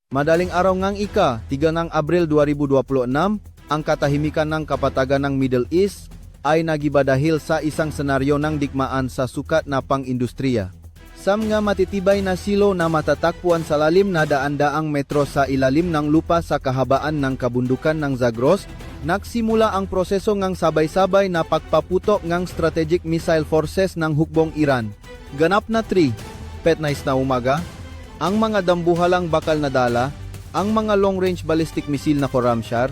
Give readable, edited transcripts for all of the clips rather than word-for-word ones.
Madaling araw ngang ika-3 ng Abril 2026, ang katahimikan ng kapatagan ng Middle East ay nagiba dahil sa isang senaryo ng digmaan sa sukat na pang-industriya. Sa mga matitibay na silo na matatakpuan sa lalim na daan-daang metro sa ilalim ng lupa sa kahabaan ng kabundukan ng Zagros, nagsimula ang proseso ngang sabay-sabay na pagpaputok ngang strategic missile forces ng hukbong Iran. Ganap na 3, petnais na umaga, ang mga dambuhalang bakal na dala, ang mga long-range ballistic missile na Khorramshahr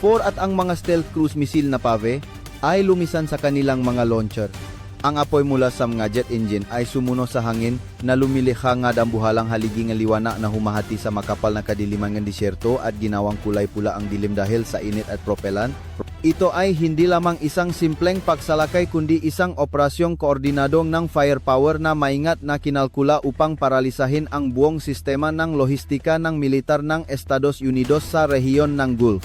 4 at ang mga stealth cruise missile na Pave ay lumisan sa kanilang mga launcher. Ang apoy mula sa mga jet engine ay sumuno sa hangin na lumilikha nga dambuhalang haligi nga liwana na humahati sa makapal na kadiliman ng disyerto at ginawang kulay pula ang dilim dahil sa init at propellant. Ito ay hindi lamang isang simpleng pagsalakay kundi isang operasyong koordinadong ng firepower na maingat na kinalkula upang paralisahin ang buong sistema ng lohistika ng militar ng Estados Unidos sa rehiyon ng Gulf.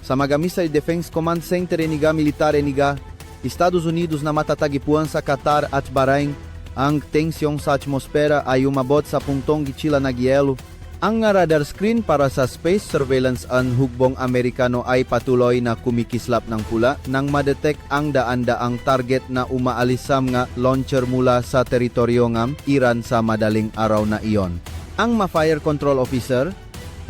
Sa mga Missile Defense Command Center niga militare niga Estados Unidos na matatagipuan sa Qatar at Bahrain, ang tensyong sa atmosfera ay umabot sa puntong gitsila na gielo. Ang radar screen para sa space surveillance ang hukbong Amerikano ay patuloy na kumikislap ng pula nang madetect ang daan-daang target na umaalisam nga launcher mula sa teritoryo ng Iran sa madaling araw na iyon. Ang ma-fire control officer,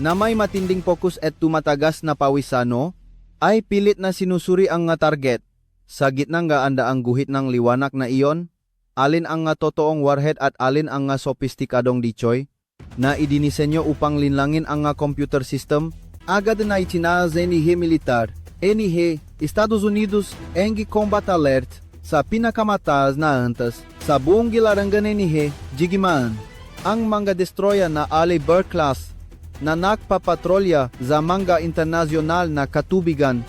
na may matinding focus at tumatagas na pawisano, ay pilit na sinusuri ang nga target. Sa gitna nga andaang guhit ng liwanak na iyon, alin ang nga totoong warhead at alin ang nga sopistikadong dichoy, na idinisenyo upang linlangin ang nga computer system, agad na itinaz enihe militar, enihe, Estados Unidos, engi combat alert, sa pinakamataas na antas, sa buong gilarangan enihe, jigiman, ang mga destroyer na Ali Burke class, na nagpapatrolya sa mga internasyonal na katubigan,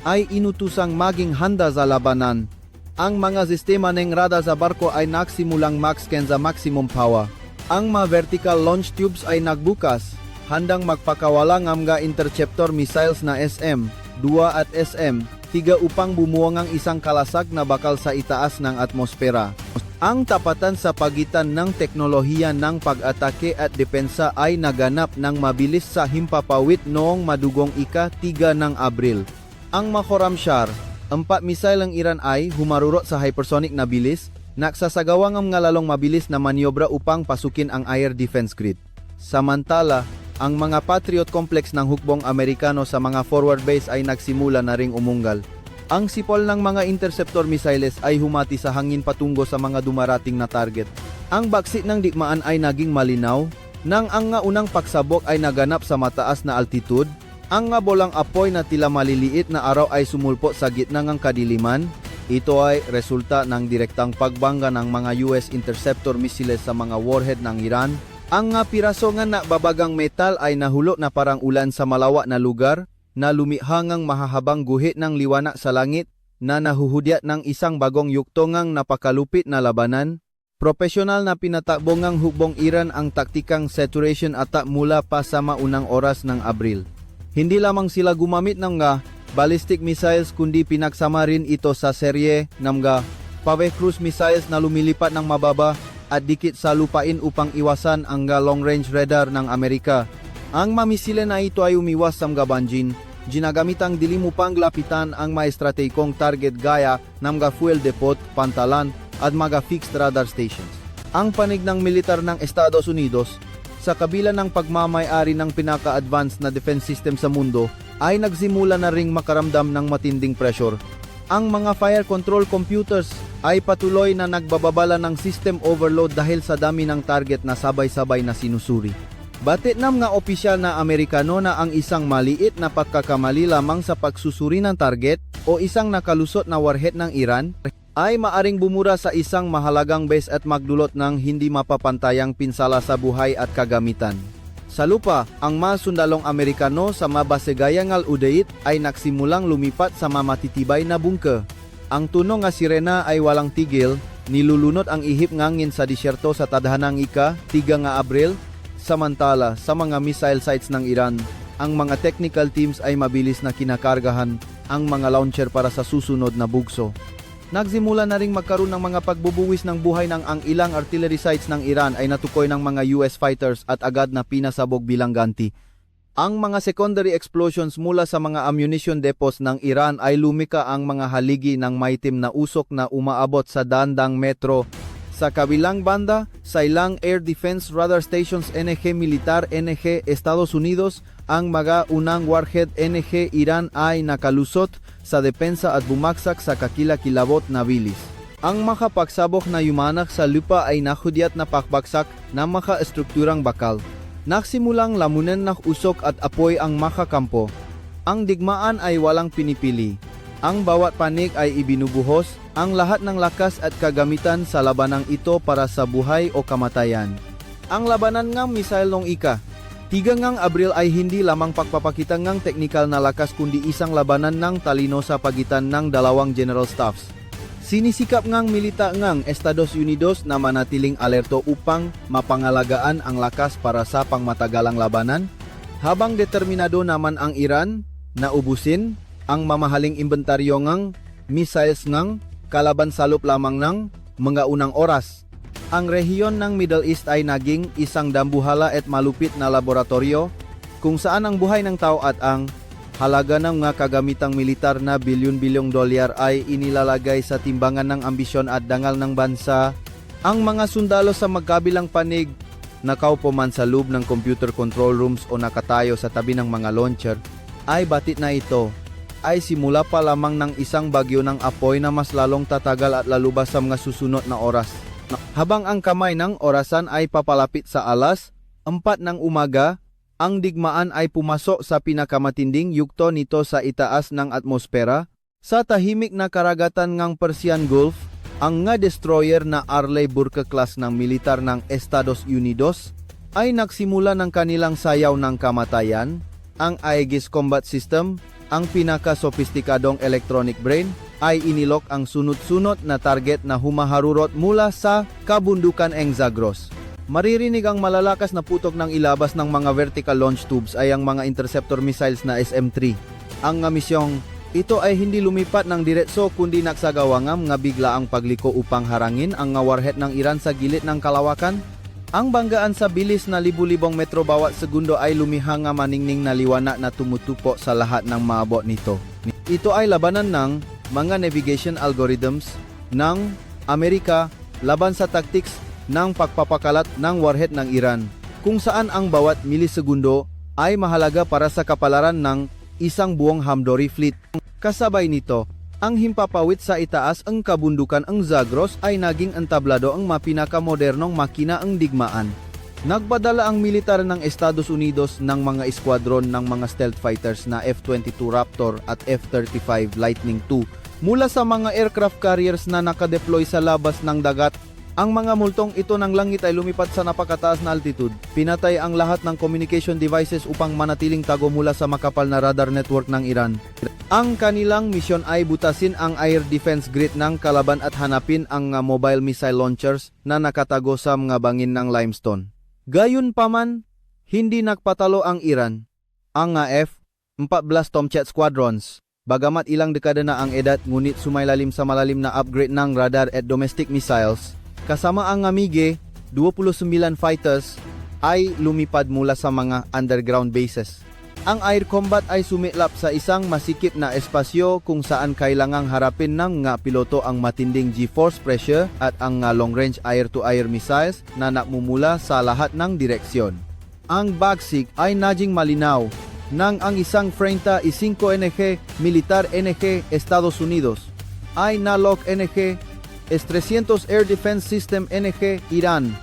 ay inutusang maging handa sa labanan. Ang mga sistema ng radar sa barko ay nagsimulang max-scan sa maximum power. Ang mga vertical launch tubes ay nagbukas, handang magpakawala ng mga interceptor missiles na SM-2 at SM-3 upang bumuwang ang isang kalasag na bakal sa itaas ng atmosfera. Ang tapatan sa pagitan ng teknolohiya ng pag-atake at depensa ay naganap ng mabilis sa himpapawid noong madugong ika-3 ng Abril. Ang mga Khorramshahr, 4 missile ng Iran ay humarurot sa hypersonic na bilis, nagsasagawa ng mga lalong mabilis na maniobra upang pasukin ang air defense grid. Samantala, ang mga Patriot complex ng hukbong Amerikano sa mga forward base ay nagsimula na ring umunggal. Ang sipol ng mga interceptor missiles ay humati sa hangin patungo sa mga dumarating na target. Ang baksit ng digmaan ay naging malinaw, nang ang nga unang pagsabok ay naganap sa mataas na altitude. Ang nga bolang apoy na tila maliliit na araw ay sumulpot sa gitna ng kadiliman. Ito ay resulta ng direktang pagbangga ng mga US interceptor missiles sa mga warhead ng Iran. Ang nga piraso nga na babagang metal ay nahulo na parang ulan sa malawak na lugar, na lumihangang mahahabang guhit ng liwanag sa langit, na nahuhudyat ng isang bagong yuktongang napakalupit na labanan. Profesional na pinatakbo ngang hukbong Iran ang taktikang saturation attack mula pa sa maunang oras ng Abril. Hindi lamang sila gumamit ng mga ballistic missiles kundi pinagsama rin ito sa serye ng mga Pave cruise missiles na lumilipat ng mababa at dikit sa lupain upang iwasan ang long-range radar ng Amerika. Ang mamisile na ito ay umiwas sa mga banjin, ginagamitang dilim upang lapitan ang mga estratehikong target gaya ng mga fuel depot, pantalan at mga fixed radar stations. Ang panig ng militar ng Estados Unidos, sa kabila ng pagmamay-ari ng pinaka-advanced na defense system sa mundo, ay nagsimula na ring makaramdam ng matinding pressure. Ang mga fire control computers ay patuloy na nagbababala ng system overload dahil sa dami ng target na sabay-sabay na sinusuri. Batit ng mga opisyal na Amerikano na ang isang maliit na pagkakamali lamang sa pagsusuri ng target o isang nakalusot na warhead ng Iran ay maaring bumura sa isang mahalagang base at magdulot ng hindi mapapantayang pinsala sa buhay at kagamitan. Sa lupa, ang mga sundalong Amerikano sa mabase gaya ng Al-Udeid ay nagsimulang lumipat sa mamatitibay na bungker. Ang tunog nga sirena ay walang tigil, nilulunot ang ihip ngangin sa disyerto sa tadhanang ika-3 nga Abril. Samantala, sa mga missile sites ng Iran, ang mga technical teams ay mabilis na kinakargahan ang mga launcher para sa susunod na bugso. Nagsimula na ring magkaroon ng mga pagbubuwis ng buhay ng ang ilang artillery sites ng Iran ay natukoy ng mga US fighters at agad na pinasabog bilang ganti. Ang mga secondary explosions mula sa mga ammunition depots ng Iran ay lumika ang mga haligi ng maitim na usok na umaabot sa dandang metro. Sa kabilang banda, sa ilang air defense radar stations NG Militar NG Estados Unidos, ang mga unang warhead NG Iran ay nakalusot sa depensa at bumagsak sa kakilakilabot na bilis. Ang makapagsabok na yumanak sa lupa ay nahudyat na pakbagsak ng mga estrukturang bakal. Nagsimulang lamunan ng usok at apoy ang makakampo. Ang digmaan ay walang pinipili. Ang bawat panig ay ibinubuhos, ang lahat ng lakas at kagamitan sa labanang ito para sa buhay o kamatayan. Ang labanan ng misail ng ika-3 ng Abril ay hindi lamang pagpapakita ng teknikal na lakas kundi isang labanan ng talino sa pagitan ng dalawang general staffs. Sinisikap ngang milita ngang Estados Unidos na manatiling alerto upang mapangalagaan ang lakas para sa pangmatagalang labanan, habang determinado naman ang Iran na ubusin ang mamahaling inventaryo ngang missiles ngang kalaban salop lamang ng mga unang oras. Ang rehiyon ng Middle East ay naging isang dambuhala at malupit na laboratorio kung saan ang buhay ng tao at ang halaga ng mga kagamitang militar na bilyon-bilyong dolyar ay inilalagay sa timbangan ng ambisyon at dangal ng bansa. Ang mga sundalo sa magkabilang panig, nakaupo man sa loob ng computer control rooms o nakatayo sa tabi ng mga launcher, ay batit na ito ay simula pa lamang ng isang bagyo ng apoy na mas lalong tatagal at lalubas sa mga susunod na oras. Habang ang kamay ng orasan ay papalapit sa alas 4 ng umaga, ang digmaan ay pumasok sa pinakamatinding yugto nito sa itaas ng atmosfera. Sa tahimik na karagatan ng Persian Gulf, ang nga destroyer na Arleigh Burke class ng militar ng Estados Unidos ay nagsimula ng kanilang sayaw ng kamatayan. Ang Aegis Combat System, ang pinaka-sophisticadong electronic brain, ay inilok ang sunod-sunod na target na humaharurot mula sa kabundukan ng Zagros. Maririnig ang malalakas na putok ng ilabas ng mga vertical launch tubes ay ang mga interceptor missiles na SM-3. Ang nga misyong ito ay hindi lumipat ng diretso kundi nagsagawa ng nga bigla ang pagliko upang harangin ang nga warhead ng Iran sa gilid ng kalawakan. Ang banggaan sa bilis na libu-libong metro bawat segundo ay lumihang nga maningning na liwanag na tumutupo sa lahat ng maabot nito. Ito ay labanan ng mga navigation algorithms ng Amerika laban sa tactics ng pagpapakalat ng warhead ng Iran, kung saan ang bawat milisegundo ay mahalaga para sa kapalaran ng isang buong Hamdori fleet. Kasabay nito, ang himpapawid sa itaas ang kabundukan ng Zagros ay naging entablado ang mapinakamodernong makina ang digmaan. Nagpadala ang militar ng Estados Unidos ng mga eskwadron ng mga stealth fighters na F-22 Raptor at F-35 Lightning II mula sa mga aircraft carriers na nakadeploy sa labas ng dagat. Ang mga multong ito ng langit ay lumipat sa napakataas na altitude. Pinatay ang lahat ng communication devices upang manatiling tago mula sa makapal na radar network ng Iran. Ang kanilang misyon ay butasin ang air defense grid ng kalaban at hanapin ang mobile missile launchers na nakatago sa mga bangin ng limestone. Gayunpaman, hindi nagpatalo ang Iran. Ang F-14 Tomcat Squadrons, bagamat ilang dekada na ang edad ngunit sumailalim sa malalim na upgrade ng radar at domestic missiles, kasama ang MiG-29 fighters ay lumipad mula sa mga underground bases. Ang air combat ay sumiklap sa isang masikip na espasyo kung saan kailangang harapin ng nga piloto ang matinding G-force pressure at ang long-range air-to-air missiles na nakmumula sa lahat ng direksyon. Ang bagsig ay naging malinaw nang ang isang 35 NG Militar NG Estados Unidos ay nalok NG S-300 Air Defense System NG Iran.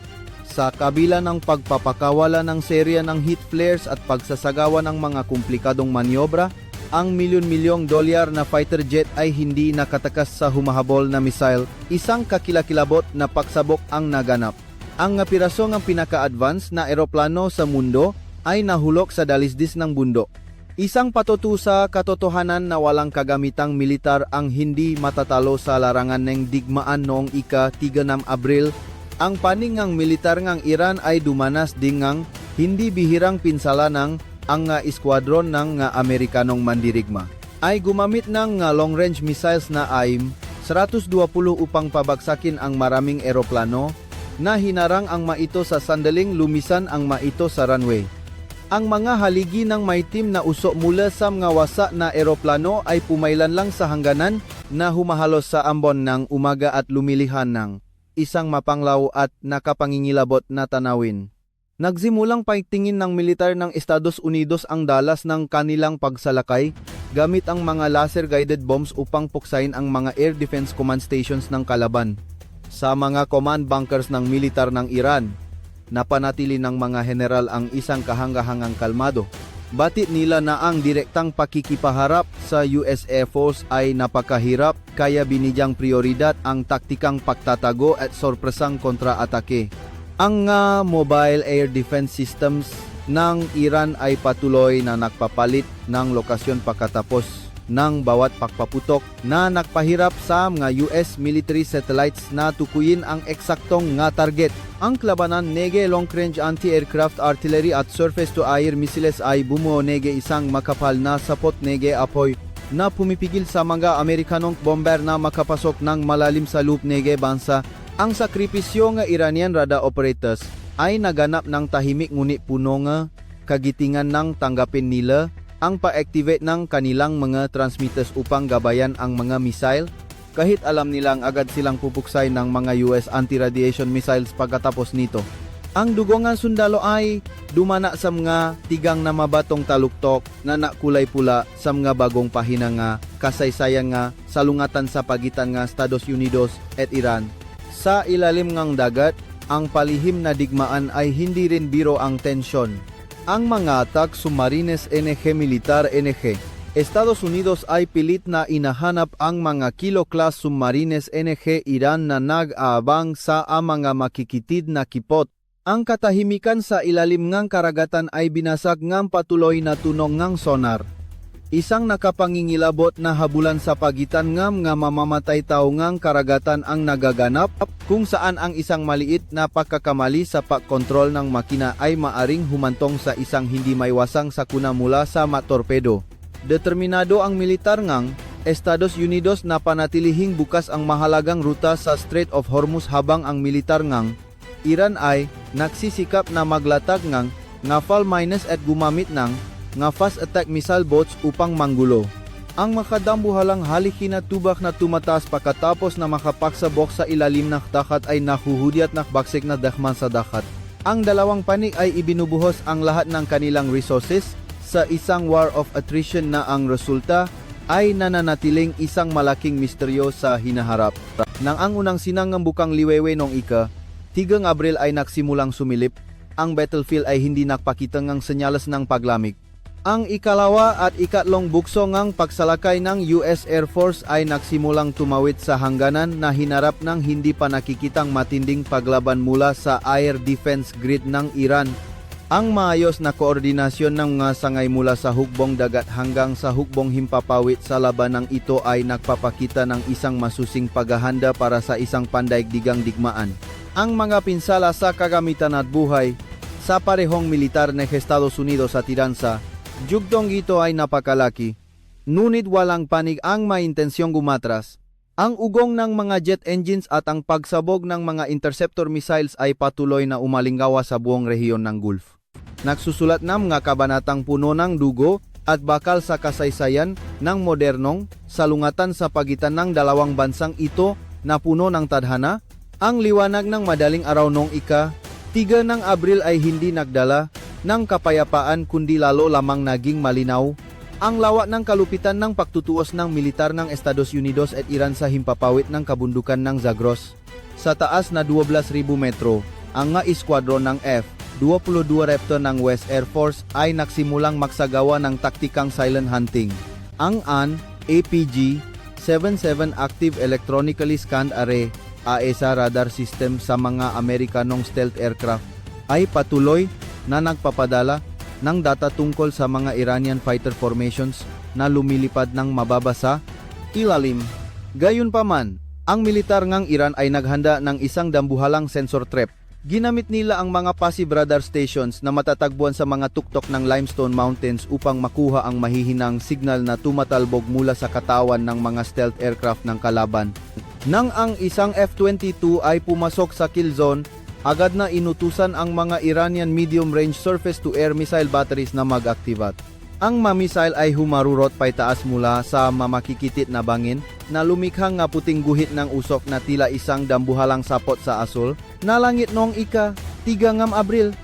Sa kabila ng pagpapakawala ng serya ng heat flares at pagsasagawa ng mga komplikadong manyobra, ang milyon-milyong dolyar na fighter jet ay hindi nakatakas sa humahabol na missile. Isang kakilakilabot na pagsabok ang naganap. Ang pirasong ang pinaka-advance na eroplano sa mundo ay nahulog sa dalisdis ng bundok. Isang patutu sa katotohanan na walang kagamitang militar ang hindi matatalo sa larangan ng digmaan noong ika-3 ng Abril. Ang paningang militar ng Iran ay dumanas dingang hindi bihirang pinsala ng ang eskwadron ng Amerikanong mandirigma. Ay gumamit ng long-range missiles na AIM-120 upang pabagsakin ang maraming eroplano na hinarang ang maito sa sandaling lumisan ang maito sa runway. Ang mga haligi ng may team na usok mula sa mga wasa na eroplano ay pumailan lang sa hangganan na humahalos sa ambon ng umaga at lumilihan ng isang mapanglaw at nakapangingilabot na tanawin. Nagsimulang paitingin ng militar ng Estados Unidos ang dalas ng kanilang pagsalakay gamit ang mga laser-guided bombs upang puksain ang mga air defense command stations ng kalaban. Sa mga command bunkers ng militar ng Iran, napanatili ng mga general ang isang kahanga-hangang kalmado. Batit nila na ang direktang pakikipaharap sa US Air Force ay napakahirap kaya binigyang prioridad ang taktikang pagtatago at sorpresang kontra-atake. Ang mobile air defense systems ng Iran ay patuloy na nagpapalit ng lokasyon pagkatapos ng bawat pagpaputok na nagpahirap sa mga US military satellites na tukuyin ang eksaktong nga target. Ang klabanan nege long-range anti-aircraft artillery at surface-to-air missiles ay bumuo nege isang makapal na sapot nege apoy na pumipigil sa mga Amerikanong bomber na makapasok ng malalim sa loop nege bansa. Ang sakripisyo nga Iranian radar operators ay naganap ng tahimik ngunit puno nga kagitingan ng tanggapin nila ang pa-activate ng kanilang mga transmitters upang gabayan ang mga missile kahit alam nilang agad silang pupuksay ng mga US anti-radiation missiles pagkatapos nito. Ang dugongan sundalo ay dumana sa mga tigang na mabatong taluktok na nakulay pula sa mga bagong pahina nga kasaysayan nga salungatan sa pagitan nga Estados Unidos at Iran. Sa ilalim ngang dagat, ang palihim na digmaan ay hindi rin biro ang tensyon. Ang mga attack submarines NG militar NG. Estados Unidos ay pilit na inahanap ang mga kilo-class submarines NG Iran na nag-aabang sa mga makikitid na kipot. Ang katahimikan sa ilalim ngang karagatan ay binasag ngang patuloy na tunong ngang sonar. Isang nakapangingilabot na habulan sa pagitan ng nga mamamatay tao ngang karagatan ang nagaganap kung saan ang isang maliit na pagkakamali sa pagkontrol ng makina ay maaring humantong sa isang hindi maiwasang sakuna mula sa matorpedo. Determinado ang militar ngang Estados Unidos na panatilihing bukas ang mahalagang ruta sa Strait of Hormuz habang ang militar ngang Iran ay nagsisikap na maglatag ngang ngafal mines at gumamit ng nga fast attack missile boats upang manggulo. Ang makadambuhalang halikin na tubak na tumataas pagkatapos na makapagsabok sa ilalim ng dagat ay nahuhudyat nakbaksik na dakman sa dagat. Ang dalawang panig ay ibinubuhos ang lahat ng kanilang resources sa isang war of attrition na ang resulta ay nananatiling isang malaking misteryo sa hinaharap. Nang ang unang sinangang bukang liwewe nung tigang Abril ay nagsimulang sumilip, ang battlefield ay hindi nakpakita ngang senyales ng paglamig. Ang ikalawa at ikatlong bukso ngang pagsalakay ng US Air Force ay nagsimulang tumawid sa hangganan na hinarap ng hindi pa nakikitang matinding paglaban mula sa air defense grid ng Iran. Ang maayos na koordinasyon ng mga sangay mula sa hukbong dagat hanggang sa hukbong himpapawid sa labanang ito ay nagpapakita ng isang masusing paghahanda para sa isang pandaigdigang digmaan. Ang mga pinsala sa kagamitan at buhay sa parehong militar ng Estados Unidos at Iran sa jugtong ito ay napakalaki, ngunit walang panig ang may intensyong gumatras. Ang ugong ng mga jet engines at ang pagsabog ng mga interceptor missiles ay patuloy na umalinggawa sa buong rehiyon ng Gulf. Nagsusulat ng mga kabanatang puno ng dugo at bakal sa kasaysayan ng modernong salungatan sa pagitan ng dalawang bansang ito na puno ng tadhana. Ang liwanag ng madaling araw nung ika-3 ng Abril ay hindi nagdala ng kapayapaan kundi lalo lamang naging malinaw ang lawak ng kalupitan ng pagtutuos ng militar ng Estados Unidos at Iran sa himpapawid ng kabundukan ng Zagros. Sa taas na 12,000 metro, ang nga iskwadron ng F-22 Raptor ng West Air Force ay nagsimulang magsagawa ng taktikang silent hunting. Ang APG-77 Active Electronically Scanned Array AESA radar system sa mga Amerikanong stealth aircraft ay patuloy na nagpapadala ng data tungkol sa mga Iranian fighter formations na lumilipad ng mababa sa ilalim. Gayunpaman, ang militar ngang Iran ay naghanda ng isang dambuhalang sensor trap. Ginamit nila ang mga passive radar stations na matatagpuan sa mga tuktok ng limestone mountains upang makuha ang mahihinang signal na tumatalbog mula sa katawan ng mga stealth aircraft ng kalaban. Nang ang isang F-22 ay pumasok sa kill zone, agad na inutusan ang mga Iranian medium-range surface-to-air missile batteries na mag-activate. Ang mga missile ay humarurot paitaas mula sa mamakikitit na bangin na lumikhang nga puting guhit ng usok na tila isang dambuhalang sapot sa asul na langit noong ika-3 ng Abril.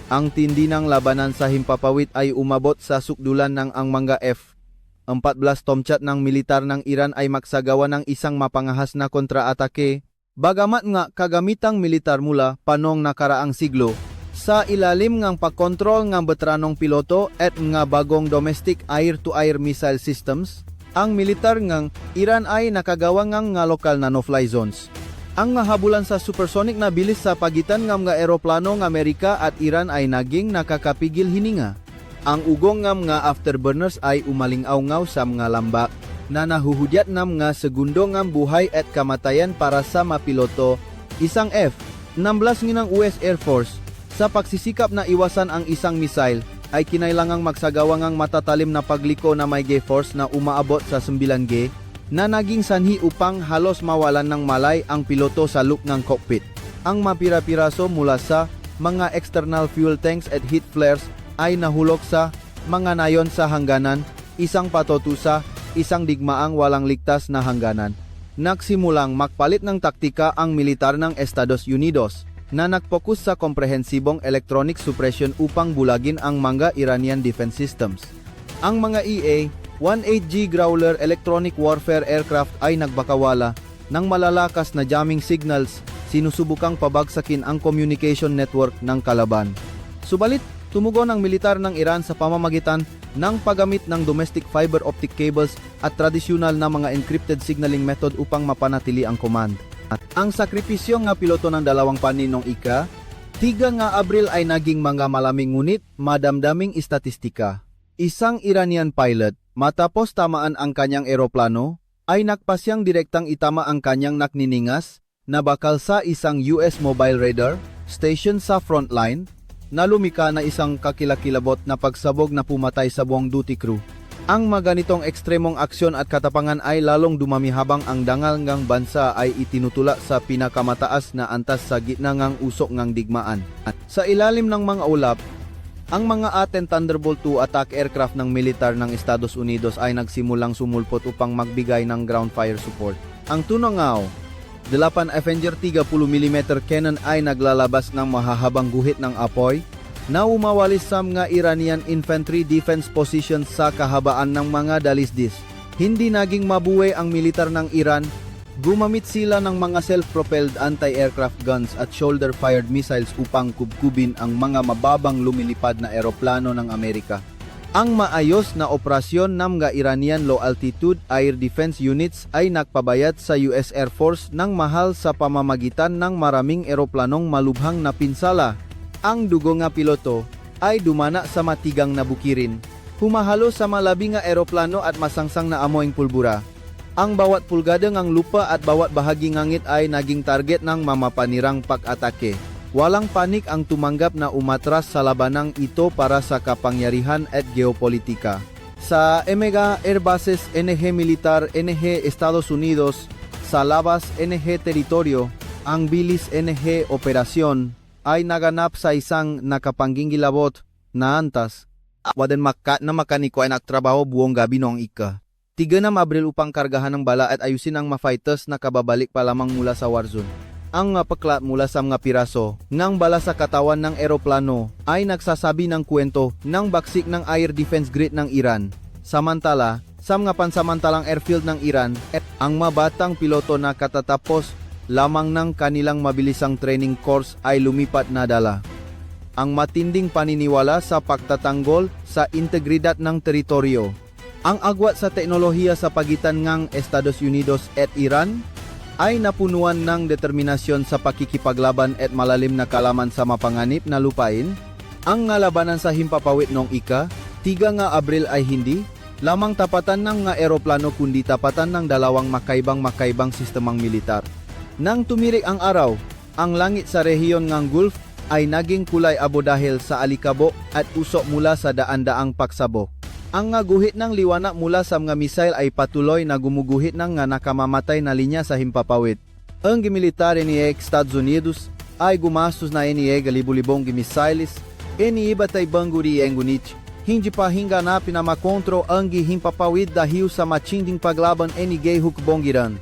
Ang tindi ng labanan sa himpapawid ay umabot sa sukdulan ng ang mga F-14 Tomcat ng militar ng Iran ay magsagawa ng isang mapangahas na kontra-atake, bagamat nga kagamitang militar mula panong nakaraang siglo, sa ilalim ng pagkontrol ng veteranong piloto at nga bagong domestic air-to-air missile systems, ang militar ng Iran ay nakagawa ng nga lokal na no-fly zones. Ang mahabulan sa supersonic na bilis sa pagitan ng mga eroplano ng Amerika at Iran ay naging nakakapigil hininga. Ang ugong ng mga afterburners ay umalingaw-ngaw sa mga lambak na nahuhudyat ng mga segundo ng buhay at kamatayan para sa mga piloto. Isang F-16 ng US Air Force sa pagsisikap na iwasan ang isang missile ay kinailangang magsagawa ng matatalim na pagliko na may G-force na umaabot sa 9G na naging sanhi upang halos mawalan ng malay ang piloto sa loop ng cockpit. Ang mapira-piraso mula sa mga external fuel tanks at heat flares ay nahulog sa mga nayon sa hangganan, isang patotusa, isang digmaang walang ligtas na hangganan. Nagsimulang magpalit ng taktika ang militar ng Estados Unidos na nagpokus sa komprehensibong electronic suppression upang bulagin ang mga Iranian defense systems. Ang mga EA-18G Growler electronic warfare aircraft ay nagbakawala ng malalakas na jamming signals, sinusubukang pabagsakin ang communication network ng kalaban. Subalit, tumugon ang militar ng Iran sa pamamagitan ng paggamit ng domestic fiber optic cables at tradisyonal na mga encrypted signaling method upang mapanatili ang command. Ang sakripisyo nga piloto ng dalawang paninong ika-3 nga Abril ay naging mga malaming ngunit madamdaming istatistika. Isang Iranian pilot, matapos tamaan ang kanyang eroplano, ay nagpasyang direktang itama ang kanyang nakniningas na bakal sa isang US mobile radar station sa frontline na lumika na isang kakilakilabot na pagsabog na pumatay sa buong duty crew. Ang maganitong ekstremong aksyon at katapangan ay lalong dumami habang ang dangal ngang bansa ay itinutula sa pinakamataas na antas sa gitna ngang usok ngang digmaan. Sa ilalim ng mga ulap, ang mga aten Thunderbolt II attack aircraft ng militar ng Estados Unidos ay nagsimulang sumulpot upang magbigay ng ground fire support. Ang tunangaw, 8 Avenger 30mm cannon ay naglalabas ng mahahabang guhit ng apoy na umawalis sa mga Iranian infantry defense positions sa kahabaan ng mga dalisdis. Hindi naging mabuhay ang militar ng Iran. Gumamit sila ng mga self-propelled anti-aircraft guns at shoulder-fired missiles upang kubkubin ang mga mababang lumilipad na eroplano ng Amerika. Ang maayos na operasyon ng mga Iranian low-altitude air defense units ay nagpabayad sa US Air Force ng mahal sa pamamagitan ng maraming eroplanong malubhang na pinsala. Ang dugo nga piloto ay dumana sa matigang na bukirin, humahalo sa malabi nga eroplano at masangsang na amoyng pulbura. Ang bawat pulgada ng lupa at bawat bahagi ngangit ay naging target ng mamapanirang pag-atake. Walang panik ang tumanggap na umatras sa labanang ito para sa kapangyarihan at geopolitika. Sa Emega Airbases NG Militar NG Estados Unidos, sa Labas NG Teritoryo, ang Bilis NG Operasyon ay naganap sa isang nakapanggingilabot na antas. Wadan na makaniko ay nagtrabaho buong gabi noong ika-3 na Abril upang kargahan ng bala at ayusin ang mga fighters na kababalik pa lamang mula sa war zone. Ang pakla mula sa mga piraso ng bala sa katawan ng eroplano ay nagsasabi ng kwento ng baksik ng air defense grid ng Iran. Samantala, sa mga pansamantalang airfield ng Iran, ang mabatang piloto na katatapos lamang ng kanilang mabilisang training course ay lumipat na dala. Ang matinding paniniwala sa pagtatanggol sa integridad ng teritoryo. Ang agwat sa teknolohiya sa pagitan ng Estados Unidos at Iran ay napunuan ng determinasyon sa pakikipaglaban at malalim na kalaman sa mapanganib na lupain. Ang labanan sa himpapawid noong ika-3 nga Abril ay hindi lamang tapatan ng nga eroplano kundi tapatan ng dalawang makaibang sistemang militar. Nang tumirik ang araw, ang langit sa rehiyon ng Gulf ay naging kulay abo dahil sa alikabo at usok mula sa daan-daang pagsabog. Ang guhit ng liwanag mula sa mga missile ay patuloy na gumuguhit ng nga nakamamatay na linya sa himpapawid. Ang gimilitary ni Estados Unidos ay gumastos na iniega libu-libong gimissiles, iniibatay bangguri engunich, hindi pa hinga na pinamakontro ang gihimpapawid dahil sa matinding paglaban enigay hukbongiran.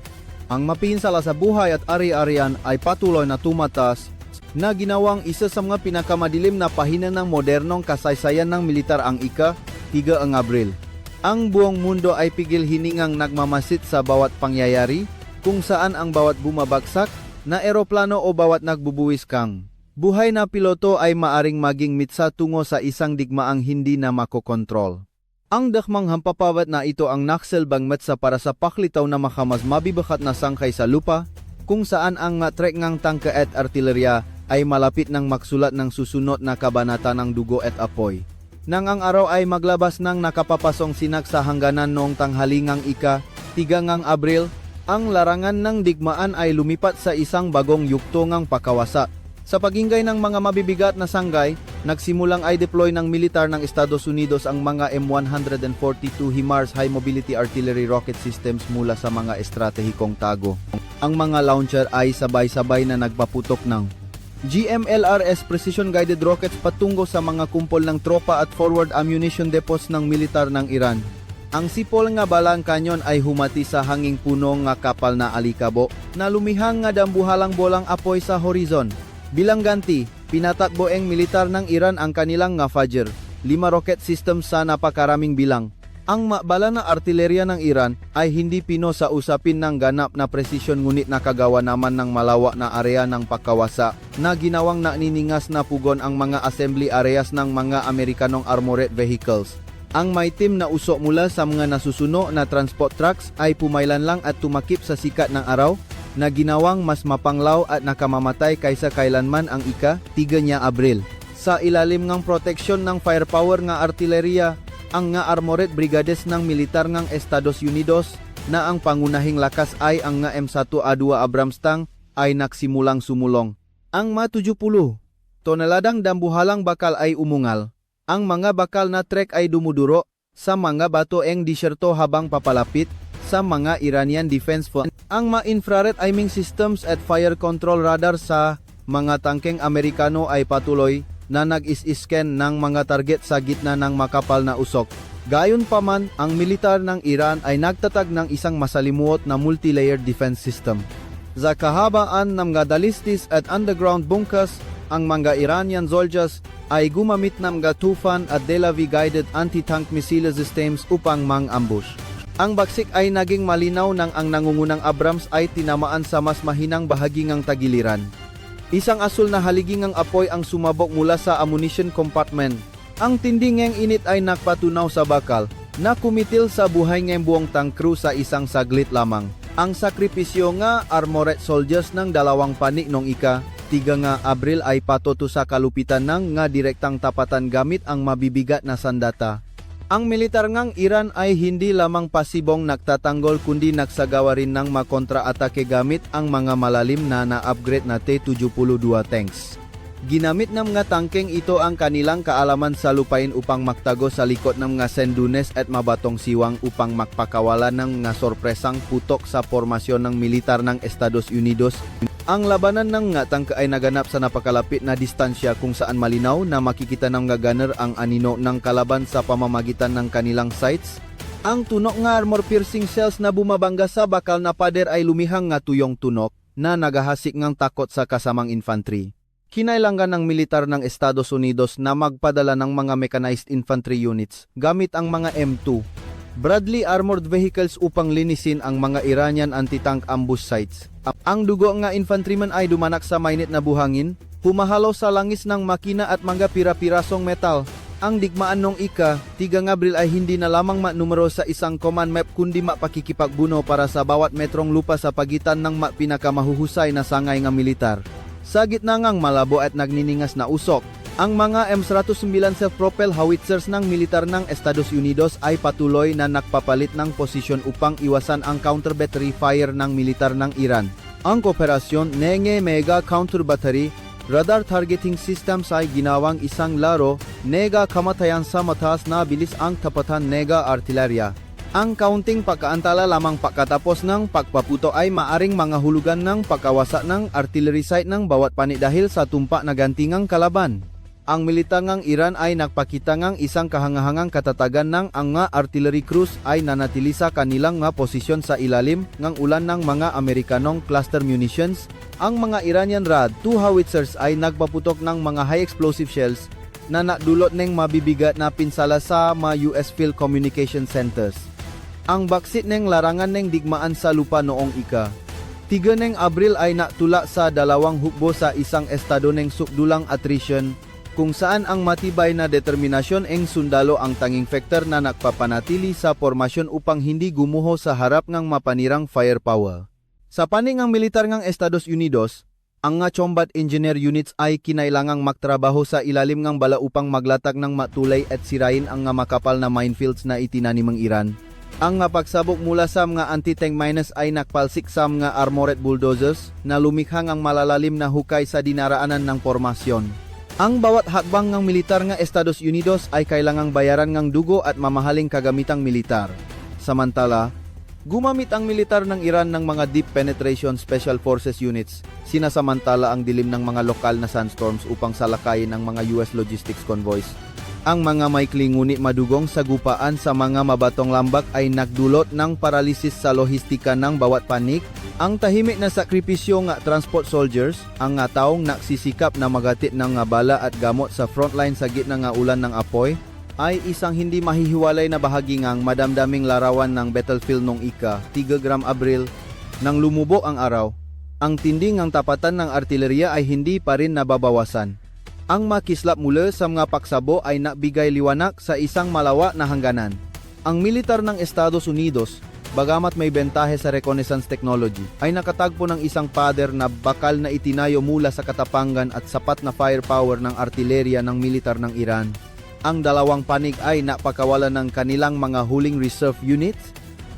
Ang mapinsala sa buhay at ari-arian ay patuloy na tumatas na ginawang isa sa mga pinakamadilim na pahina ng modernong kasaysayan ng militar ang ika-3 ang Abril. Ang buong mundo ay pigil hiningang nagmamasid sa bawat pangyayari kung saan ang bawat bumabagsak na eroplano o bawat nagbubuwis kang buhay na piloto ay maaring maging mitsa tungo sa isang digmaang hindi na makokontrol. Ang dakmang hampapawat na ito ang nakselbang metsa para sa paklitaw na makamas mabibakat na sangkay sa lupa, kung saan ang trek ngang tangke at artilerya ay malapit ng magsulat ng susunod na kabanata ng dugo at apoy. Nang ang araw ay maglabas ng nakapapasong sinak sa hangganan noong tanghalingang ika-3 ngang Abril, ang larangan ng digmaan ay lumipat sa isang bagong yugto ngang pakawasa. Sa pagingay ng mga mabibigat na sanggay, nagsimulang ay deploy ng militar ng Estados Unidos ang mga M142 HIMARS High Mobility Artillery Rocket Systems mula sa mga estratehikong tago. Ang mga launcher ay sabay-sabay na nagpaputok ng GMLRS Precision Guided Rockets patungo sa mga kumpol ng tropa at forward ammunition depots ng militar ng Iran. Ang sipol nga balang kanyon ay humati sa hanging puno nga kapal na alikabo na lumihang nga dambuhalang bolang apoy sa horizon. Bilang ganti, pinatakbo ang militar ng Iran ang kanilang nga Fajr, 5 rocket systems sa napakaraming bilang. Ang mabala na artilerya ng Iran ay hindi pino sa usapin ng ganap na presisyon ngunit nakagawa naman ng malawak na area ng pagkawasa na ginawang naniningas na pugon ang mga assembly areas ng mga Amerikanong armored vehicles. Ang maitim na usok mula sa mga nasusuno na transport trucks ay pumailan lang at tumakip sa sikat ng araw na ginawang mas mapanglaw at nakamamatay kaysa kailanman ang ika-3 niya Abril. Sa ilalim ng proteksyon ng firepower nga artilerya, ang nga armored brigades ng militar ng Estados Unidos na ang pangunahing lakas ay ang nga M1A2 Abrams tank ay nagsimulang sumulong. Ang Ma-70 toneladang dambuhalang bakal ay umungal. Ang mga bakal na trek ay dumuduro sa mga bato eng disyerto habang papalapit sa mga Iranian Defense Force. Ang ma-infrared aiming systems at fire control radar sa mga tangkeng Amerikano ay patuloy na nag-is-scan ng mga target sa gitna ng makapal na usok. Gayunpaman, ang militar ng Iran ay nagtatag ng isang masalimuot na multi-layered defense system. Sa kahabaan ng mga dalistis at underground bunkers, ang mga Iranian soldiers ay gumamit ng mga Tufan at Delavi guided anti-tank missile systems upang mang-ambush. Ang baksik ay naging malinaw nang ang nangungunang Abrams ay tinamaan sa mas mahinang bahagi ng tagiliran. Isang asul na haligingang apoy ang sumabok mula sa ammunition compartment. Ang tinding init ay nagpatunaw sa bakal na kumitil sa buhay ng buong tank crew sa isang saglit lamang. Ang sakripisyo nga armored soldiers ng dalawang panik nung ika-3 nga Abril ay patuto sa kalupitan ng nga direktang tapatan gamit ang mabibigat na sandata. Ang militar ngang Iran ay hindi lamang pasibong nagtatanggol kundi nagsagawa rin ng makontra-atake gamit ang mga malalim na na-upgrade na T-72 tanks. Ginamit ng mga tangkeng ito ang kanilang kaalaman sa lupain upang magtago sa likod ng mga sendunes at mabatong siwang upang magpakawala ng mga sorpresang putok sa formasyon ng militar ng Estados Unidos. Ang labanan ng nga tangke ay naganap sa napakalapit na distansya kung saan malinaw na makikita ng mga gunner ang anino ng kalaban sa pamamagitan ng kanilang sights. Ang tunok nga armor-piercing shells na bumabangga sa bakal na pader ay lumihang nga tuyong tunok na nagahasik ngang takot sa kasamang infantry. Kinailangan ng militar ng Estados Unidos na magpadala ng mga mechanized infantry units gamit ang mga M2 Bradley armored vehicles upang linisin ang mga Iranian anti-tank ambush sites. Ang dugo nga infantryman ay dumanak sa mainit na buhangin, humahalo sa langis ng makina at mga pira-pirasong metal. Ang digmaan nung ika-3 Abril ay hindi na lamang numero sa isang command map kundi mapakikipagbuno para sa bawat metrong lupa sa pagitan ng pinakamahuhusay na sangay nga militar. Sa gitna ngang malabo at nagniningas na usok, ang mga M109 self-propelled howitzers ng militar ng Estados Unidos ay patuloy na nagpapalit ng posisyon upang iwasan ang counter-battery fire ng militar ng Iran. Ang kooperasyon Nenge Mega Counter Battery Radar Targeting Systems ay ginawang isang laro nega kamatayan sa mataas na bilis ang tapatan nega artilerya. Ang kaunting pagkaantala lamang pagkatapos ng pagpaputo ay maaring mga hulugan ng pagkawasa ng artillery site ng bawat panik dahil sa tumpak na gantingang kalaban. Ang militar ng Iran ay nagpakita ng isang kahangahangang katatagan ng ang nga artillery crews ay nanatili sa kanilang nga posisyon sa ilalim ng ulan ng mga Amerikanong cluster munitions. Ang mga Iranian RAD-2 howitzers ay nagpaputok ng mga high explosive shells na nadulot ng mabibigat na pinsala sa mga US field communication centers. Ang baksit ng larangan ng digmaan sa lupa noong ika-3 ng Abril ay natula sa dalawang hukbo sa isang estado ng sukdulang attrition kung saan ang matibay na determinasyon ng sundalo ang tanging factor na nagpapanatili sa formasyon upang hindi gumuho sa harap ng mapanirang firepower. Sa panig ng militar ng Estados Unidos, ang nga combat engineer units ay kinailangang magtrabaho sa ilalim ng bala upang maglatag ng matulay at sirain ang nga makapal na minefields na itinanim ng Iran. Ang nga pagsabok mula sa mga anti-tank mines ay nakpalsik sa mga armored bulldozers na lumikhang ang malalalim na hukay sa dinaraanan ng formasyon. Ang bawat hakbang ng militar nga Estados Unidos ay kailangang bayaran ng dugo at mamahaling kagamitang militar. Samantala, gumamit ang militar ng Iran ng mga deep penetration special forces units, sinasamantala ang dilim ng mga lokal na sandstorms upang salakayin ang mga US logistics convoys. Ang mga maikling ngunit madugong sagupaan sa mga mabatong lambak ay nagdulot ng paralisis sa lohistika ng bawat panik. Ang tahimik na sakripisyo nga transport soldiers, ang nga taong nagsisikap na magatit ng nga bala at gamot sa frontline sa gitna nga ulan ng apoy, ay isang hindi mahihiwalay na bahagi ngang madamdaming larawan ng battlefield nung ika-3 Abril. Nang lumubo ang araw, ang tinding ng tapatan ng artillerya ay hindi pa rin nababawasan. Ang makislap mula sa mga paksabo ay nabigay liwanag sa isang malawa na hangganan. Ang militar ng Estados Unidos, bagamat may bentahe sa reconnaissance technology, ay nakatagpo ng isang pader na bakal na itinayo mula sa katapangan at sapat na firepower ng artillerya ng militar ng Iran. Ang dalawang panig ay napakawalan ng kanilang mga huling reserve units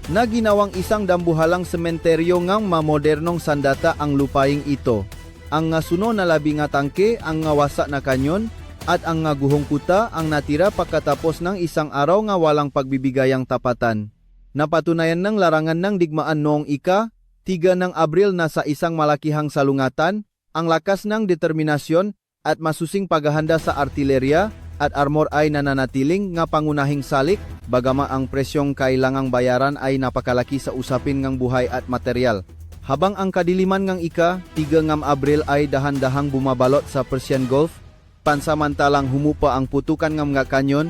na ginawang isang dambuhalang sementeryo ngang mamodernong sandata ang lupaing ito. Ang nga suno na labi nga tangke, ang nga wasa na kanyon, at ang nga guhong kuta ang natira pagkatapos ng isang araw nga walang pagbibigayang tapatan. Napatunayan ng larangan ng digmaan noong ika-3 ng Abril na sa isang malakihang salungatan, ang lakas ng determinasyon at masusing paghahanda sa artillerya at armor ay nananatiling nga pangunahing salik, bagama ang presyong kailangang bayaran ay napakalaki sa usapin ng buhay at material. Habang ang kadiliman ng ika-3 ng Abril ay dahan-dahang bumabalot sa Persian Gulf, pansamantalang humupa ang putukan ng mga kanyon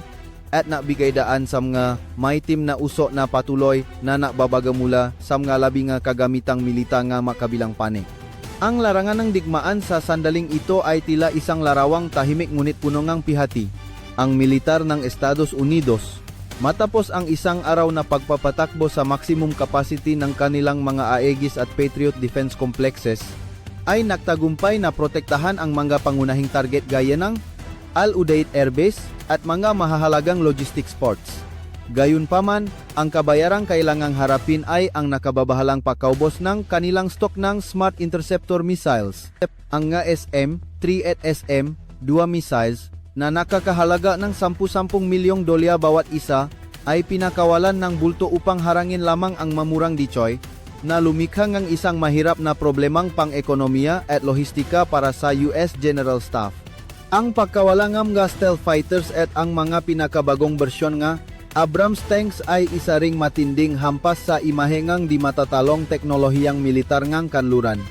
at nabigay daan sa mga maitim na uso na patuloy na nababaga mula sa mga labi nga kagamitang milita nga makabilang panik. Ang larangan ng digmaan sa sandaling ito ay tila isang larawang tahimik ngunit puno ng pihati. Ang militar ng Estados Unidos, matapos ang isang araw na pagpapatakbo sa maximum capacity ng kanilang mga Aegis at Patriot defense complexes, ay nagtagumpay na protektahan ang mga pangunahing target gaya ng Al Udeid Air Base at mga mahahalagang logistics ports. Gayunpaman, ang kabayarang kailangang harapin ay ang nakababahalang pagkaubos ng kanilang stock ng Smart Interceptor missiles. Ang nga SM-3 at SM-2 missiles na nakakahalaga ng 10 milyong dolyar bawat isa ay pinakawalan ng bulto upang harangin lamang ang mamurang Decoy na lumikha ng isang mahirap na problemang pang-ekonomiya at lohistika para sa US General Staff. Ang pagkawala ng mga stealth fighters at ang mga pinakabagong bersyon nga Abrams tanks ay isa ring matinding hampas sa imahengang di matatalong teknolohiyang militar ngang kanluran.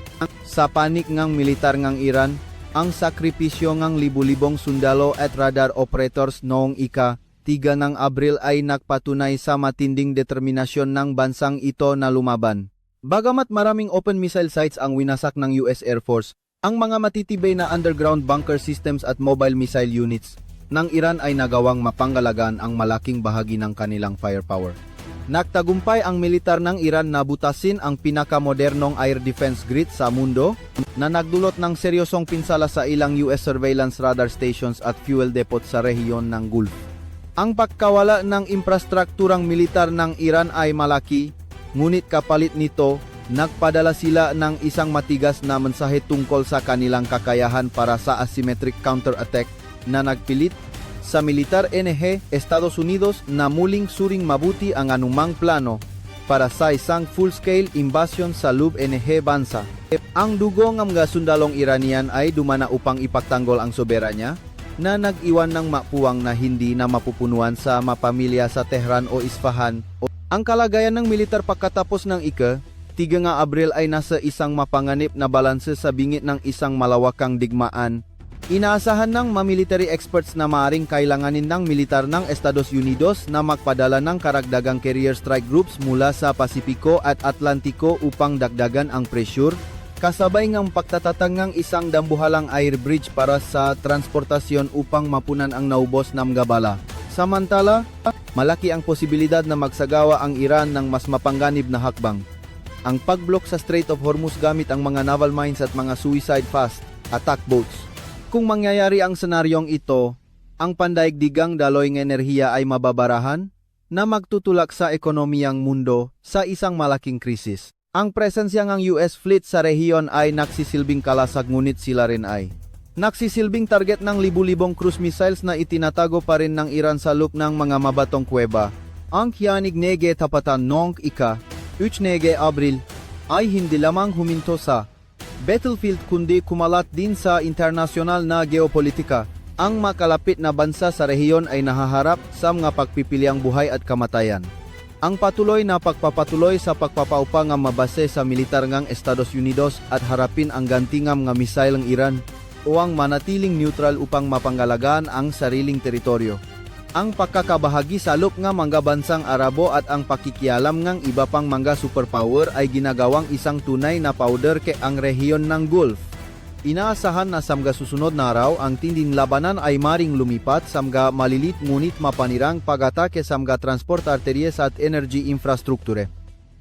Sa panik ngang militar ngang Iran, ang sakripisyo ng libu-libong sundalo at radar operators noong ika-3 ng Abril ay nagpatunay sa matinding determinasyon ng bansang ito na lumaban. Bagamat maraming open missile sites ang winasak ng US Air Force, ang mga matitibay na underground bunker systems at mobile missile units ng Iran ay nagawang mapanggalagaan ang malaking bahagi ng kanilang firepower. Nagtagumpay ang militar ng Iran na butasin ang pinakamodernong air defense grid sa mundo na nagdulot ng seryosong pinsala sa ilang US surveillance radar stations at fuel depot sa rehiyon ng Gulf. Ang pagkawala ng infrastrukturang militar ng Iran ay malaki, ngunit kapalit nito, nagpadala sila ng isang matigas na mensahe tungkol sa kanilang kakayahan para sa asymmetric counterattack na nagpilit sa militar NG Estados Unidos na muling suring mabuti ang anumang plano para sa isang full-scale invasion sa loob NG bansa. Ang dugo ng mga sundalong Iranian ay dumana upang ipagtanggol ang soberanya na nag-iwan ng mapuwang na hindi na mapupunuan sa mapamilya sa Tehran o Isfahan. Ang kalagayan ng militar pagkatapos ng ika-3 nga Abril ay nasa isang mapanganib na balanse sa bingit ng isang malawakang digmaan. Inaasahan ng mga military experts na maaring kailanganin ng militar ng Estados Unidos na magpadala ng karagdagang carrier strike groups mula sa Pasipiko at Atlantiko upang dagdagan ang pressure, kasabay ng pagtatatag ng isang dambuhalang air bridge para sa transportasyon upang mapunan ang naubos na mga bala. Samantala, malaki ang posibilidad na magsagawa ang Iran ng mas mapangganib na hakbang. Ang pagblok sa Strait of Hormuz gamit ang mga naval mines at mga suicide fast attack boats. Kung mangyayari ang senaryong ito, ang pandaigdigang daloy ng enerhiya ay mababarahan na magtutulak sa ekonomiyang mundo sa isang malaking krisis. Ang presensya ng US fleet sa rehiyon ay nagsisilbing kalasag ngunit sila rin ay nagsisilbing target ng libu-libong cruise missiles na itinatago pa rin ng Iran sa loob ng mga mabatong kuweba. Ang kiyanig nege tapatan nong ika-3 Abril ay hindi lamang huminto sa battlefield kundi kumalat din sa internasyonal na geopolitika. Ang makalapit na bansa sa rehiyon ay nahaharap sa mga pagpipiliang buhay at kamatayan. Ang patuloy na pagpapatuloy sa pagpapaupa nga mabase sa militar ng Estados Unidos at harapin ang gantingam nga missile ng Iran o ang manatiling neutral upang mapanggalagaan ang sariling teritoryo. Ang pagkakabahagi sa loob nga mga bansang Arabo at ang pakikialam ng iba pang mga superpower ay ginagawang isang tunay na powder ke ang rehiyon ng Gulf. Inaasahan na sa mga susunod na araw ang tinding labanan ay maring lumipat sa mga malilit ngunit mapanirang pag-atake sa mga transport arteries at energy infrastrukture.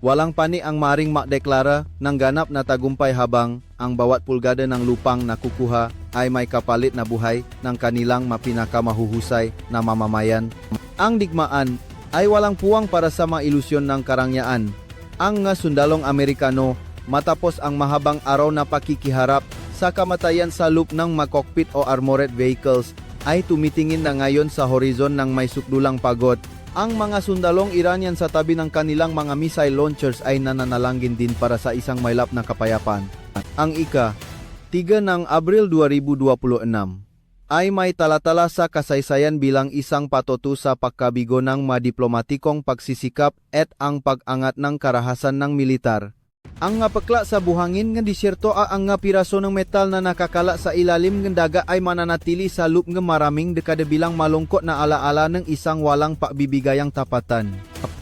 Walang pani ang maring makdeklara ng ganap na tagumpay habang ang bawat pulgada ng lupang nakukuha ay may kapalit na buhay ng kanilang mapinakamahuhusay na mamamayan. Ang digmaan ay walang puwang para sa mga ilusyon ng karangyaan. Ang nga sundalong Amerikano matapos ang mahabang araw na pakikiharap sa kamatayan sa loob ng mga cockpit o armored vehicles ay tumitingin na ngayon sa horizon ng may sukdulang pagod. Ang mga sundalong Iranian sa tabi ng kanilang mga missile launchers ay nananalangin din para sa isang mailap na kapayapaan. Ang ika-3 ng Abril 2026 ay may talatala sa kasaysayan bilang isang patutu sa pagkabigo ng madiplomatikong pagsisikap at ang pag-angat ng karahasan ng militar. Ang nga pakla sa buhangin nga disyerto ang nga piraso ng metal na nakakala sa ilalim ng daga ay mananatili sa loob ng maraming dekada bilang malungkot na alaala ng isang walang pagbibigayang tapatan.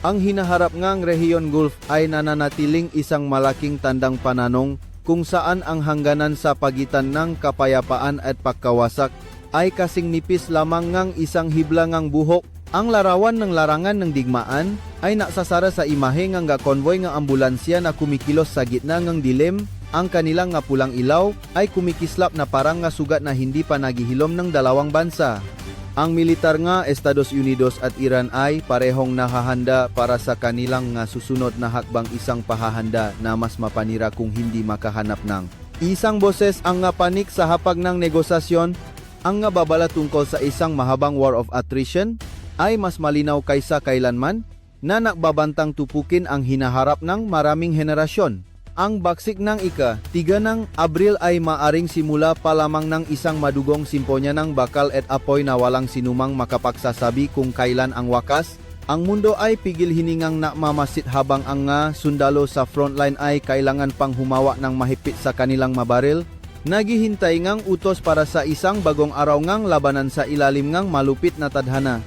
Ang hinaharap ngang rehiyon Gulf ay nananatiling isang malaking tandang pananong kung saan ang hangganan sa pagitan ng kapayapaan at pagkawasak ay kasing nipis lamang ngang isang hiblangang buhok. Ang larawan ng larangan ng digmaan ay naksasara sa imahe ng konvoy ng ambulansya na kumikilos sa gitna ng dilim. Ang kanilang nga pulang ilaw ay kumikislap na parang nga sugat na hindi pa naghihilom ng dalawang bansa. Ang militar nga Estados Unidos at Iran ay parehong nahahanda para sa kanilang nga susunod na hakbang, isang pahahanda na mas mapanira kung hindi makahanap ng isang boses ang nga panik sa hapag ng negosasyon. Ang nga babala tungkol sa isang mahabang war of attrition ay mas malinaw kaysa kailanman na nagbabantang tupukin ang hinaharap ng maraming henerasyon. Ang baksik ng ika-3 ng Abril ay maaring simula pa lamang ng isang madugong simponya ng bakal at apoy na walang sinumang makapagsasabi kung kailan ang wakas. Ang mundo ay pigil hiningang nakmamasit habang ang nga sundalo sa frontline ay kailangan pang humawa ng mahigpit sa kanilang mabaril. Naghihintay ngang utos para sa isang bagong araw ngang labanan sa ilalim ngang malupit na tadhana.